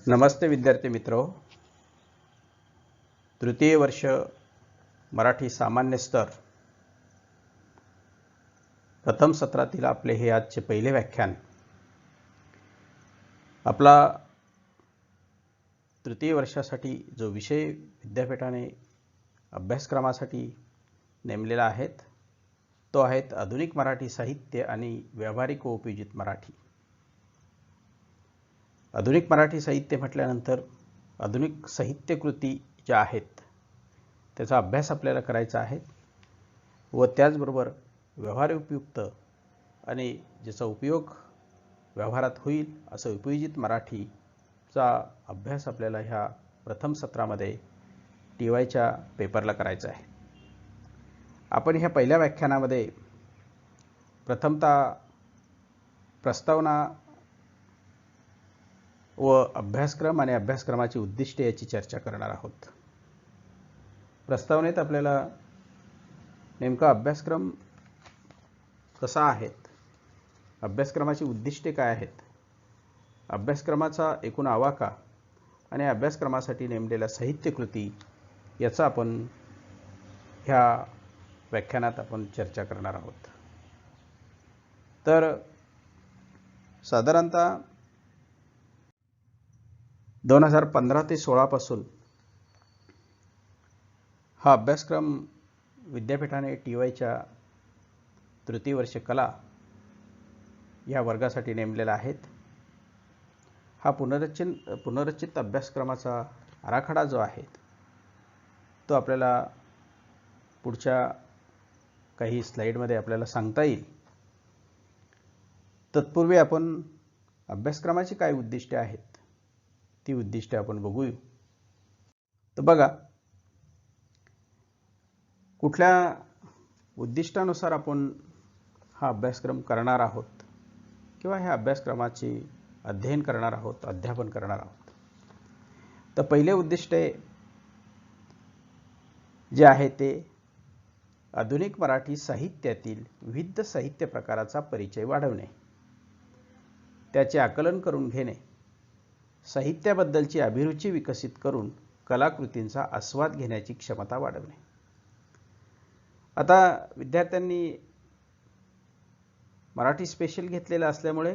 नमस्ते विद्यार्थी मित्रो, तृतीय वर्ष मराठी सामान्य स्तर प्रथम सत्रातील आपले हे आजचे पहिले व्याख्यान. आपला तृतीय वर्षासाठी जो विषय विद्यापीठाने अभ्यासक्रमासाठी नेमलेला आहे तो आहे आधुनिक मराठी साहित्य आणि व्यावहारिक व उपयोजित मराठी. आधुनिक मराठी साहित्य म्हटल्यानंतर आधुनिक साहित्य कृती ज्या आहेत त्याचा अभ्यास आपल्याला करायचा आहे व त्याचबरोबर व्यवहार उपयुक्त आणि ज्याचा उपयोग व्यवहारात होईल असं उपयोजित मराठीचा अभ्यास आपल्याला ह्या प्रथम सत्रामध्ये TYच्या पेपरला करायचा आहे. आपण ह्या पहिल्या व्याख्यानामध्ये प्रथमतः प्रस्तावना व अभ्यासक्रम आणि अभ्यासक्रमाची उद्दिष्टे याची चर्चा करणार आहोत. प्रस्तावनेत आपल्याला नेमका अभ्यासक्रम कसा आहे, अभ्यासक्रमाची उद्दिष्टे काय आहेत, अभ्यासक्रमाचा एकूण आवाका आणि अभ्यासक्रमासाठी नेमलेल्या साहित्य कृती याचा आपण ह्या व्याख्यानात आपण चर्चा करणार आहोत. तर साधारणतः 2015 ते 16 पासून हा अभ्यासक्रम विद्यापीठाने TYच्या तृतीय वर्ष कला या वर्गासाठी नेमलेला आहे. हा पुनर्रचित अभ्यासक्रमाचा आराखडा जो आहे तो आपल्याला पुढच्या काही स्लाइडमध्ये आपल्याला सांगता येईल. तत्पूर्वी आपण अभ्यासक्रमाची काय उद्दिष्टे आहेत ती उद्दिष्टे आपण बघूया. तर बघा, कुठल्या उद्दिष्टानुसार आपण हा अभ्यासक्रम करणार आहोत किंवा ह्या अभ्यासक्रमाचे अध्ययन करणार आहोत, अध्यापन करणार आहोत. तर पहिले उद्दिष्ट जे आहे ते आधुनिक मराठी साहित्यातील विविध साहित्य प्रकाराचा परिचय वाढवणे, त्याचे आकलन करून घेणे, साहित्याबद्दलची अभिरुची विकसित करून कलाकृतींचा आस्वाद घेण्याची क्षमता वाढवणे. आता विद्यार्थ्यांनी मराठी स्पेशल घेतलेला असल्यामुळे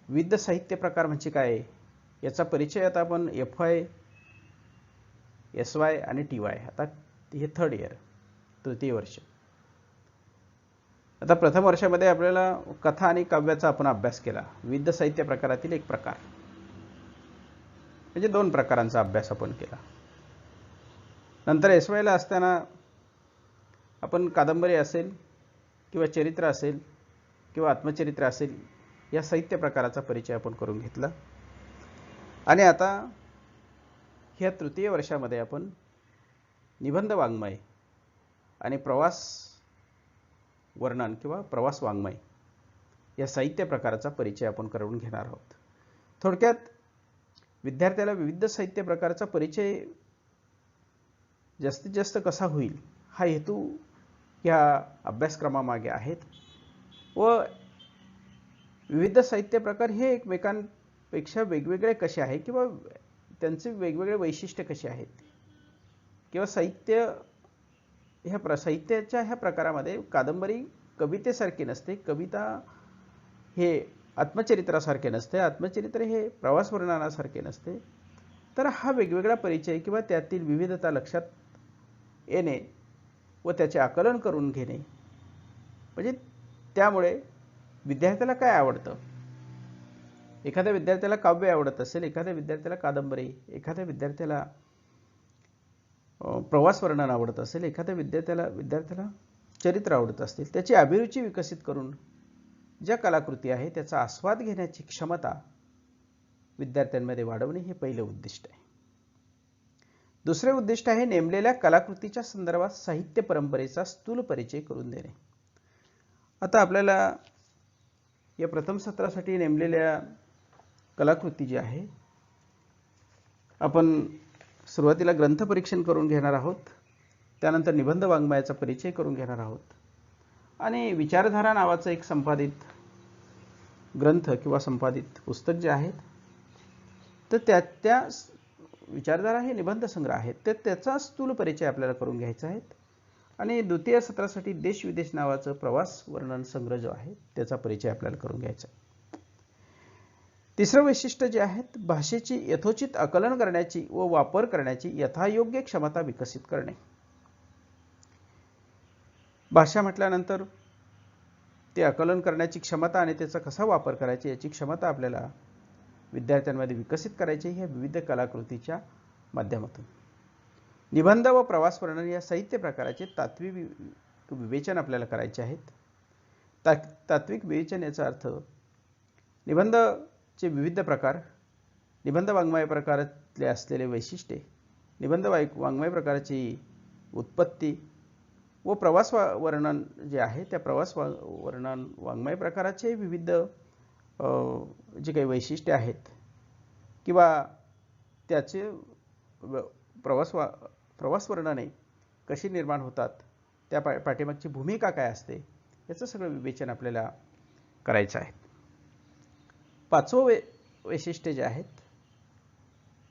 विविध साहित्य प्रकार म्हणजे काय याचा परिचय आता आपण FY, SY आणि TY, आता हे थर्ड इयर तृतीय वर्ष. आता प्रथम वर्षामध्ये आपल्याला कथा आणि काव्याचा आपण अभ्यास केला, विविध साहित्य प्रकारातील एक प्रकार म्हणजे दोन प्रकारांचा अभ्यास आपण केला. नंतर SY ला असताना आपण कादंबरी असेल किंवा चरित्र असेल किंवा आत्मचरित्र असेल या साहित्य प्रकाराचा परिचय आपण करून घेतला. आणि आता ह्या तृतीय वर्षामध्ये आपण निबंध वाङ्मय आणि प्रवास वर्णन किंवा प्रवास वाङ्मय या साहित्य प्रकाराचा परिचय आपण करून घेणार आहोत. थोडक्यात विद्यार्थ्याला विविध साहित्य प्रकाराचा परिचय जास्तीत जास्त कसा होईल हा हेतू या अभ्यासक्रमामागे आहेत व विविध साहित्य प्रकार हे एकमेकांपेक्षा वेगवेगळे कसे आहेत किंवा त्यांचे वेगवेगळे वैशिष्ट्य कसे आहेत किंवा साहित्याच्या ह्या प्रकारामध्ये कादंबरी कवितेसारखी नसते, कविता हे आत्मचरित्रासारखे नसते, आत्मचरित्र हे प्रवास वर्णनासारखे नसते. तर हा वेगवेगळा परिचय किंवा त्यातील विविधता लक्षात येणे व त्याचे आकलन करून घेणे म्हणजे त्यामुळे विद्यार्थ्याला काय आवडतं, एखाद्या विद्यार्थ्याला काव्य आवडत असेल, एखाद्या विद्यार्थ्याला कादंबरी, एखाद्या विद्यार्थ्याला प्रवास वर्णन आवडत असेल, एखाद्या विद्यार्थ्याला चरित्र आवडत असतील, त्याची अभिरुची विकसित करून ज्या कलाकृती आहे त्याचा आस्वाद घेण्याची क्षमता विद्यार्थ्यांमध्ये वाढवणे हे पहिले उद्दिष्ट आहे. दुसरे उद्दिष्ट आहे नेमलेल्या कलाकृतीच्या संदर्भात साहित्य परंपरेचा स्थूल परिचय करून देणे. आता आपल्याला या प्रथम सत्रासाठी नेमलेल्या कलाकृती जी आहे आपण सुरुवातीला ग्रंथ परीक्षण करून घेणार आहोत, त्यानंतर निबंध वाङ्मयाचा परिचय करून घेणार आहोत आणि विचारधारा नावाचं एक संपादित ग्रंथ किंवा संपादित पुस्तक जे आहे तर त्या विचारधारा हे निबंध संग्रह आहेत, तर त्याचा स्थूल परिचय आपल्याला करून घ्यायचा आहे. आणि द्वितीय सत्रासाठी देश विदेश नावाचं प्रवास वर्णन संग्रह जो आहे त्याचा परिचय आपल्याला करून घ्यायचा आहे. तिसरं वैशिष्ट्य जे आहे भाषेची यथोचित आकलन करण्याची व वापर करण्याची यथायोग्य क्षमता विकसित करणे. भाषा म्हटल्यानंतर ते आकलन करण्याची क्षमता आणि त्याचा कसा वापर करायची याची क्षमता आपल्याला विद्यार्थ्यांमध्ये विकसित करायची ह्या विविध कलाकृतीच्या माध्यमातून. निबंध व प्रवास वर्णन या साहित्य प्रकाराचे तात्विक विवेचन आपल्याला करायचे आहेत. तात्विक विवेचन याचा अर्थ निबंधचे विविध प्रकार, निबंध वाङ्मय प्रकारातले असलेले वैशिष्ट्ये, निबंध वाङ्मय प्रकाराची उत्पत्ती व प्रवास वर्णन जे आहे त्या प्रवास वर्णन वाङ्मय प्रकाराचे विविध जे काही वैशिष्ट्ये आहेत किंवा त्याचे प्रवास वर्णने कशी निर्माण होतात, त्या पाठीमागची भूमिका काय असते याचं सगळं विवेचन आपल्याला करायचं आहे. पाचवं वैशिष्ट्य जे आहेत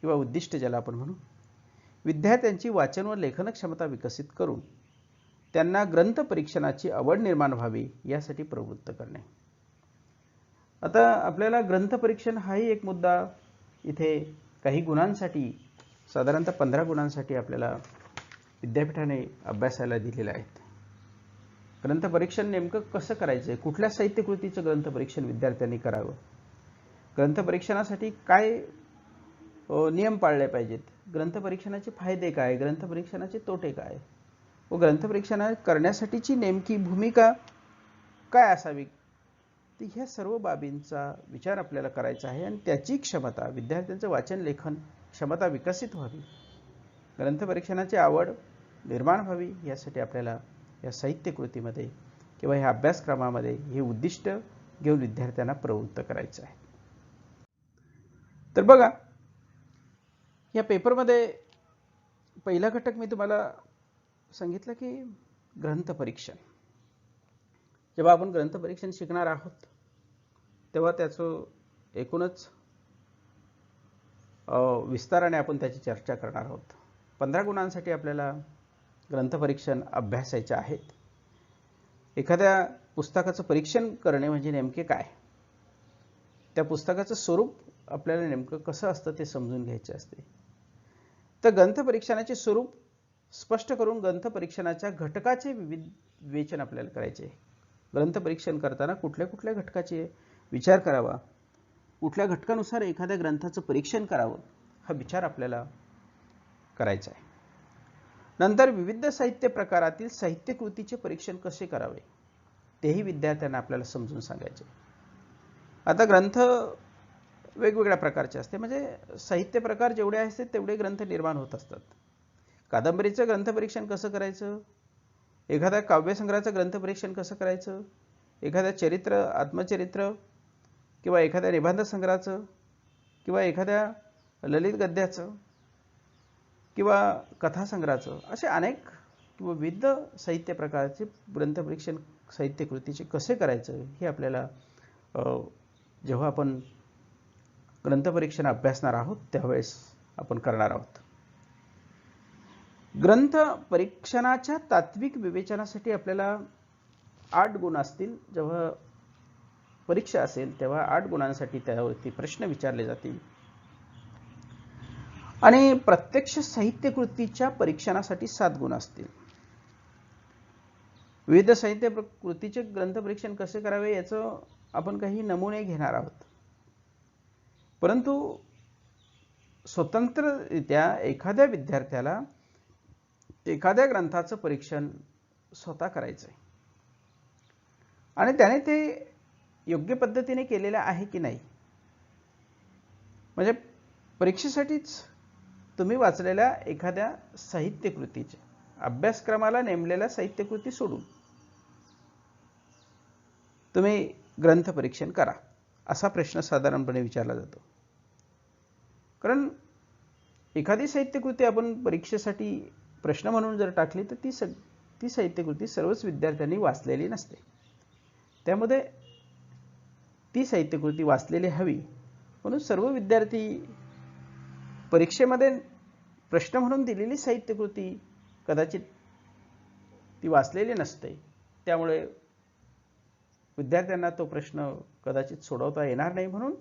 किंवा उद्दिष्ट ज्याला आपण म्हणू, विद्यार्थ्यांची वाचन व लेखन क्षमता विकसित करून त्यांना ग्रंथ परीक्षणाची आवड निर्माण व्हावी यासाठी प्रवृत्त करणे. आता आपल्याला ग्रंथ परीक्षण हाही एक मुद्दा इथे काही गुणांसाठी साधारणतः 15 गुणांसाठी आपल्याला विद्यापीठाने अभ्यासाला दिलेले आहेत. ग्रंथ परीक्षण नेमकं कसं करायचं, कुठल्या साहित्यकृतीचं ग्रंथ परीक्षण विद्यार्थ्यांनी करावं, ग्रंथ परीक्षणासाठी काय नियम पाळले पाहिजेत, ग्रंथ परीक्षणाचे फायदे काय, ग्रंथ परीक्षणाचे तोटे काय व ग्रंथ परीक्षण करण्यासाठीची नेमकी भूमिका काय असावी, तर ह्या सर्व बाबींचा विचार आपल्याला करायचा आहे आणि त्याची क्षमता विद्यार्थ्यांचं वाचन लेखन क्षमता विकसित व्हावी, ग्रंथ परीक्षणाची आवड निर्माण व्हावी यासाठी आपल्याला या साहित्यकृतीमध्ये किंवा ह्या अभ्यासक्रमामध्ये हे उद्दिष्ट घेऊन विद्यार्थ्यांना प्रवृत्त करायचं आहे. तर बघा, या पेपरमध्ये पहिला घटक मी तुम्हाला सांगितलं की ग्रंथ परीक्षण. जेव्हा आपण ग्रंथ परीक्षण शिकणार आहोत तेव्हा त्याचं एकूणच विस्ताराने आपण त्याची चर्चा करणार आहोत. 15 गुणांसाठी आपल्याला ग्रंथ परीक्षण अभ्यासायचे आहेत. एखाद्या पुस्तकाचं परीक्षण करणे म्हणजे नेमके काय, त्या पुस्तकाचं स्वरूप आपल्याला नेमकं कसं असतं ते समजून घ्यायचे असते. तर ग्रंथ परीक्षणाचे स्वरूप स्पष्ट करून ग्रंथ परीक्षणाच्या घटकाचे विवेचन आपल्याला करायचे आहे. ग्रंथ परीक्षण करताना कुठल्या कुठल्या घटकाचे विचार करावा, कुठल्या घटकानुसार एखाद्या ग्रंथाचं परीक्षण करावं हा विचार आपल्याला करायचा आहे. नंतर विविध साहित्य प्रकारातील साहित्यकृतीचे परीक्षण कसे करावे तेही विद्यार्थ्यांना आपल्याला समजून सांगायचे. आता ग्रंथ वेगवेगळ्या प्रकारचे असते, म्हणजे साहित्य प्रकार जेवढे असतात तेवढे ग्रंथ निर्माण होत असतात. कादंबरीचं ग्रंथ परीक्षण कसं करायचं, एखाद्या काव्यसंग्रहाचं ग्रंथ परीक्षण कसं करायचं, एखाद्या चरित्र आत्मचरित्र किंवा एखाद्या निबंध संग्रहाचं किंवा एखाद्या ललित गद्याचं किंवा कथासंग्रहाचं, असे अनेक विविध साहित्य प्रकारचे ग्रंथ परीक्षण साहित्यकृतीचे कसे करायचं हे आपल्याला जेव्हा आपण ग्रंथ परीक्षण अभ्यासणार आहोत त्यावेळेस आपण करणार आहोत. ग्रंथ परीक्षणाच्या तात्विक विवेचनासाठी आपल्याला 8 गुण असतील. जेव्हा परीक्षा असेल तेव्हा 8 गुणांसाठी त्यावरती प्रश्न विचारले जातील आणि प्रत्यक्ष साहित्यकृतीच्या परीक्षणासाठी 7 गुण असतील. विविध साहित्य कृतीचे ग्रंथ परीक्षण कसे करावे याचं आपण काही नमुने घेणार आहोत. परंतु स्वतंत्ररित्या एखाद्या विद्यार्थ्याला एखाद्या ग्रंथाचं परीक्षण स्वतः करायचं आहे आणि त्याने ते योग्य पद्धतीने केलेलं आहे की नाही, म्हणजे परीक्षेसाठीच तुम्ही वाचलेल्या एखाद्या साहित्यकृतीचे अभ्यासक्रमाला नेमलेल्या साहित्यकृती सोडून तुम्ही ग्रंथ परीक्षण करा असा प्रश्न साधारणपणे विचारला जातो. कारण एखादी साहित्यकृती आपण परीक्षेसाठी प्रश्न म्हणून जर टाकली तर ती साहित्यकृती सर्वच विद्यार्थ्यांनी वाचलेली नसते. त्यामध्ये ती साहित्यकृती वाचलेली हवी म्हणून सर्व विद्यार्थी परीक्षेमध्ये प्रश्न म्हणून दिलेली साहित्यकृती कदाचित ती वाचलेली नसते, त्यामुळे विद्यार्थ्यांना तो प्रश्न कदाचित सोडवता येणार नाही. म्हणून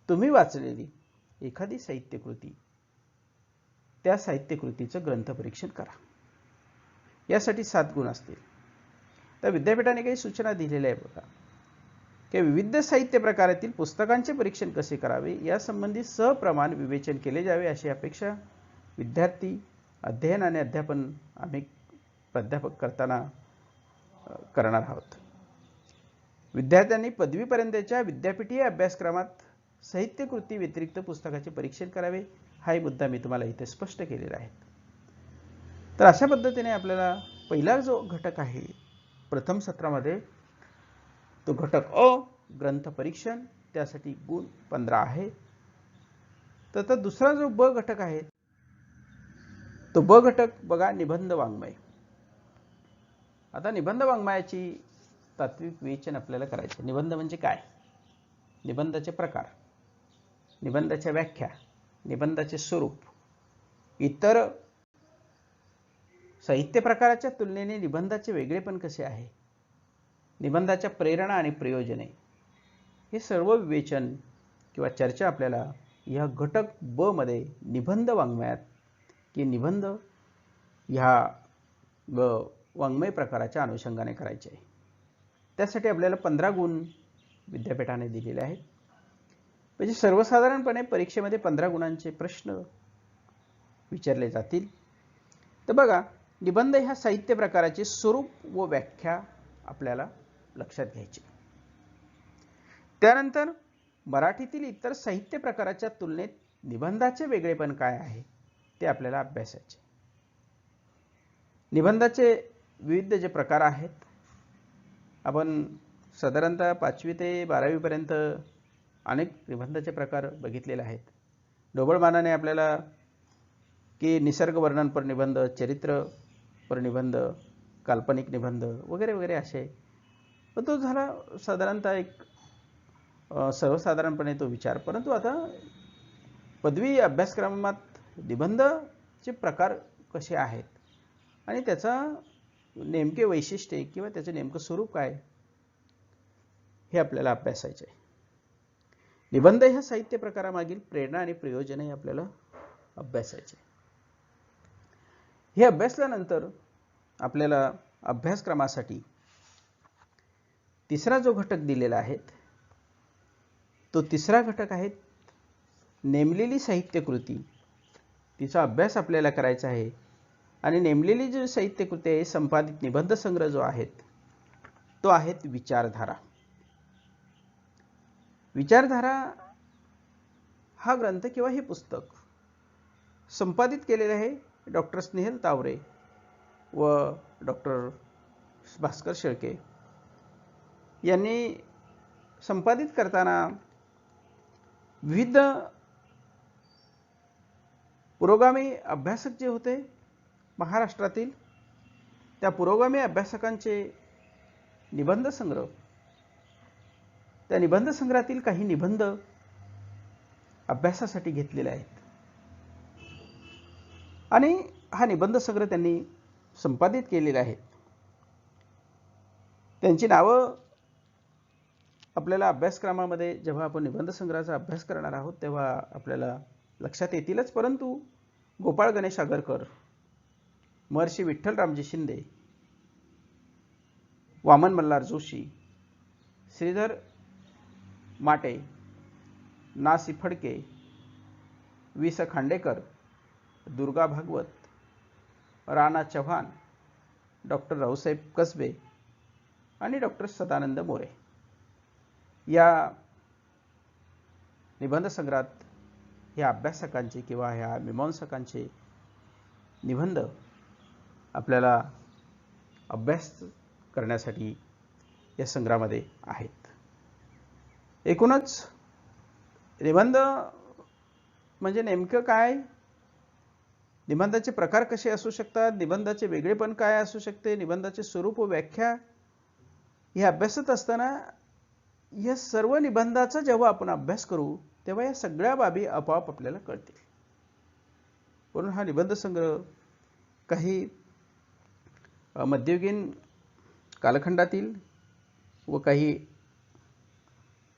तुम्ही वाचलेली एखादी साहित्यकृती, त्या साहित्यकृतीचं ग्रंथपरीक्षण करा. यासाठी 7 गुण असतील. तर विद्यापीठाने काही सूचना दिलेल्या आहे बघा, की विविध साहित्य प्रकारातील पुस्तकांचे परीक्षण कसे करावे यासंबंधी सप्रमाण विवेचन केले जावे अशी अपेक्षा विद्यार्थी, अध्ययन आणि अध्यापन आम्ही प्राध्यापक करताना करणार आहोत. विद्यार्थ्यांनी पदवीपर्यंतच्या विद्यापीठीय अभ्यासक्रमात साहित्यकृती व्यतिरिक्त पुस्तकाचे परीक्षण करावे, हाही मुद्दा मी तुम्हाला इथे स्पष्ट केलेला आहे. तर अशा पद्धतीने आपल्याला पहिला जो घटक आहे प्रथम सत्रामध्ये, तो घटक अ ग्रंथ परीक्षण, त्यासाठी गुण 15 आहे. तर दुसरा जो ब घटक आहे, तो ब घटक बघा, निबंध वाङ्मय. आता निबंध वाङ्मयाची तात्विक विवेचन आपल्याला करायचे. निबंध म्हणजे काय, निबंधाचे प्रकार, निबंधाच्या व्याख्या, निबंधाचे स्वरूप, इतर साहित्य प्रकाराच्या तुलनेने निबंधाचे वेगळेपण कसे आहे, निबंधाच्या प्रेरणा आणि प्रयोजने, हे सर्व विवेचन किंवा चर्चा आपल्याला या घटक ब मध्ये निबंध वाङ्मयात की निबंध ह्या वाङ्मय प्रकाराच्या अनुषंगाने करायचे आहे. त्यासाठी आपल्याला 15 गुण विद्यापीठाने दिलेले आहेत. म्हणजे सर्वसाधारणपणे परीक्षेमध्ये 15 गुणांचे प्रश्न विचारले जातील. तर बघा, निबंध ह्या साहित्य प्रकाराचे स्वरूप व व्याख्या आपल्याला लक्षात घ्यायची. त्यानंतर मराठीतील इतर साहित्य प्रकाराच्या तुलनेत निबंधाचे वेगळेपण काय आहे ते आपल्याला अभ्यासायचे. निबंधाचे विविध जे प्रकार आहेत, आपण साधारणतः 5वी ते 12वी पर्यंत अनेक निबंधाचे प्रकार बघितलेले आहेत. ढोबळमानाने आपल्याला की निसर्ग वर्णनपर निबंध, चरित्रपर निबंध, काल्पनिक निबंध वगैरे वगैरे असे, तो झाला साधारणतः एक सर्वसाधारणपणे तो विचार. परंतु आता पदवी अभ्यासक्रमात निबंधचे प्रकार कसे आहेत आणि त्याचा नेमके वैशिष्ट्ये किंवा त्याचे नेमकं स्वरूप काय, हे आपल्याला अभ्यासायचे आहे. निबंध ह्या साहित्य प्रकारामागील प्रेरणा आणि प्रयोजने आपल्याला अभ्यासायचे. हे अभ्यासल्यानंतर आपल्याला अभ्यासक्रमासाठी तिसरा जो घटक दिलेला आहे, तो तिसरा घटक आहे नेमलेली साहित्यकृती. तिचा अभ्यास आपल्याला करायचा आहे. आणि नेमलेली जी साहित्यकृती आहे, संपादित निबंध संग्रह जो आहे, तो आहे विचारधारा. विचारधारा हा ग्रंथ किंवा हे पुस्तक संपादित केलेले आहे डॉक्टर स्नेहल तावरे व डॉक्टर भास्कर शेळके यांनी. संपादित करताना विविध पुरोगामी अभ्यासक जे होते महाराष्ट्रातील, त्या पुरोगामी अभ्यासकांचे निबंध संग्रह, त्या निबंध संग्रहातील काही निबंध अभ्यासासाठी घेतलेले आहेत. आणि हा निबंध संग्रह त्यांनी संपादित केलेला आहे. त्यांची नावं आपल्याला अभ्यासक्रमामध्ये जेव्हा आपण निबंध संग्रहाचा अभ्यास करणार आहोत तेव्हा आपल्याला लक्षात येतीलच. परंतु गोपाळ गणेश आगरकर, महर्षी विठ्ठलरामजी शिंदे, वामन मल्हार जोशी, श्रीधर माटे, ना सी फडके, वि स खांडेकर, दुर्गा भागवत, राणा चव्हाण, डॉक्टर रावसाहेब कसबे आणि डॉक्टर सदानंद मोरे या निबंध संग्रहात ह्या अभ्यासकांचे किंवा ह्या मीमांसकांचे निबंध आपल्याला अभ्यास करण्यासाठी या संग्रहामध्ये आहेत. एकूणच निबंध म्हणजे नेमकं काय, निबंधाचे प्रकार कसे असू शकतात, निबंधाचे वेगळेपण काय असू शकते, निबंधाचे स्वरूप व व्याख्या हे अभ्यासत असताना या सर्व निबंधाचा जेव्हा आपण अभ्यास करू तेव्हा या सगळ्या बाबी आपोआप आपल्याला कळतील. म्हणून हा निबंध संग्रह काही मध्ययुगीन कालखंडातील व काही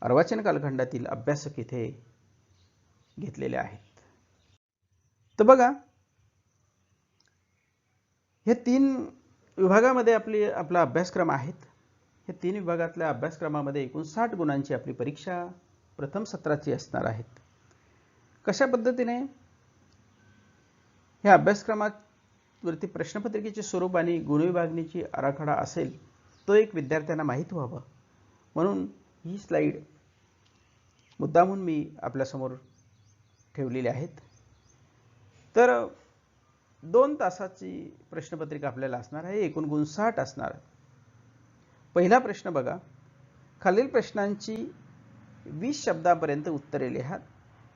अर्वाचीन कालखंडातील अभ्यासक इथे घेतलेले आहेत. तर बघा, हे 3 विभागामध्ये आपला अभ्यासक्रम आहेत. हे 3 विभागातल्या अभ्यासक्रमामध्ये एकूण 60 गुणांची आपली परीक्षा प्रथम सत्राची असणार आहेत. कशा पद्धतीने ह्या अभ्यासक्रमावरती प्रश्नपत्रिकेचे स्वरूप आणि गुणविभागणीची आराखडा असेल तो एक विद्यार्थ्यांना माहीत व्हावा म्हणून ही स्लाइड मुद्दामून मी आपल्यासमोर ठेवलेली आहेत. तर 2 तासाची प्रश्नपत्रिका आपल्याला असणार आहे. एकूण गुण 60 असणार. पहिला प्रश्न बघा, खालील प्रश्नांची 20 शब्दापर्यंत उत्तरे लिहा.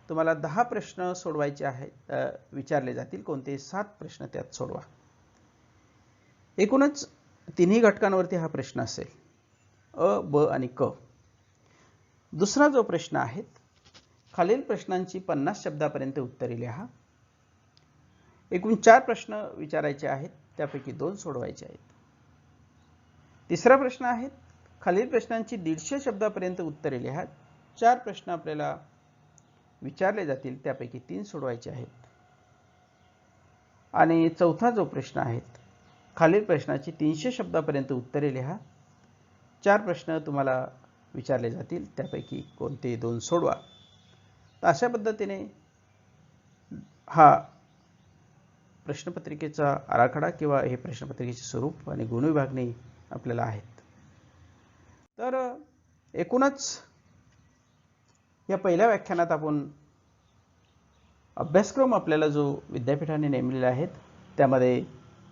तुम्हाला 10 प्रश्न सोडवायचे आहेत, विचारले जातील. कोणते 7 प्रश्न त्यात सोडवा. एकूणच 3ही घटकांवरती हा प्रश्न असेल, अ, ब आणि क. दुसरा जो प्रश्न आहे, खालील प्रश्नांची 50 शब्दापर्यंत उत्तरे लिहा. एकूण 4 प्रश्न विचारायचे आहेत, त्यापैकी 2 सोडवायचे आहेत. तिसरा प्रश्न आहे, खालील प्रश्नांची 150 शब्दापर्यंत उत्तरे लिहा. 4 प्रश्न आपल्याला विचारले जातील, त्यापैकी 3 सोडवायचे आहेत. आणि चौथा जो प्रश्न आहे, खालील प्रश्नाची 300 शब्दापर्यंत उत्तरे लिहा. 4 प्रश्न तुम्हाला विचारले जातील, त्यापैकी कोणते 2 सोडवा. तर अशा पद्धतीने हा प्रश्नपत्रिकेचा आराखडा किंवा हे प्रश्नपत्रिकेचे स्वरूप आणि गुणविभागणी आपल्याला आहेत. तर एकूणच या पहिल्या व्याख्यानात आपण अभ्यासक्रम आपल्याला जो विद्यापीठाने नेमलेला आहे त्यामध्ये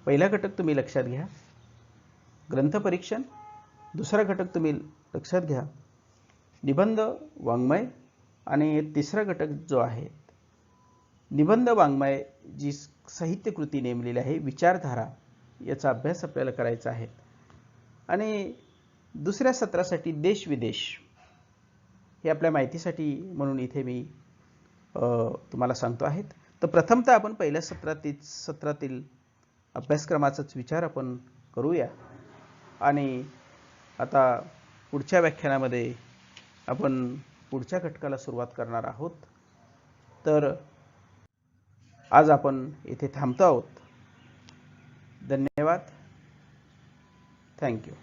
पहिला घटक तुम्ही लक्षात घ्या, ग्रंथपरीक्षण. दुसरा घटक तुम्ही लक्षात घ्या, निबंध वाङ्मय. आणि तिसरा घटक जो आहे, निबंध वाङ्मय जी साहित्यकृती नेमलेली आहे, विचारधारा, याचा अभ्यास आपल्याला करायचा आहे. आणि दुसऱ्या सत्रासाठी देश विदेश हे आपल्या माहितीसाठी म्हणून इथे मी तुम्हाला सांगतो आहे. तर प्रथमतः आपण पहिल्या सत्रातील अभ्यासक्रमाचाच विचार आपण करूया. आणि आता पुढच्या व्याख्यानामध्ये आपण पुढच्या घटकाला सुरुवात करणार आहोत. तर आज आपण इथे थांबतो आहोत. धन्यवाद. थँक्यू.